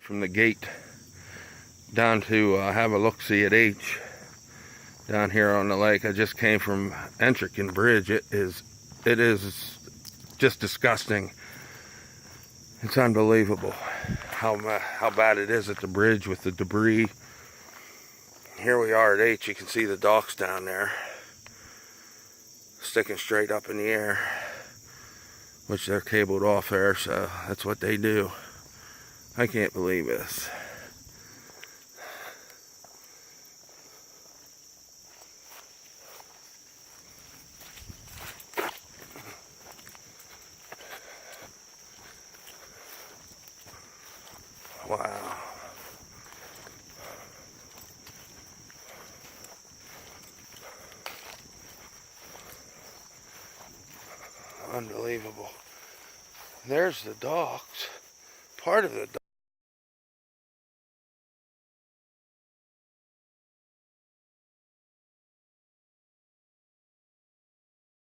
from the gate down to have a look-see at Aitch down here on the lake. I just came from Entrican Bridge. It is just disgusting. It's unbelievable how bad it is at the bridge with the debris. Here we are at Aitch. You can see the docks down there sticking straight up in the air, which they're cabled off there, so that's what they do. I can't believe this. Wow. Unbelievable. There's the docks. Part of the docks.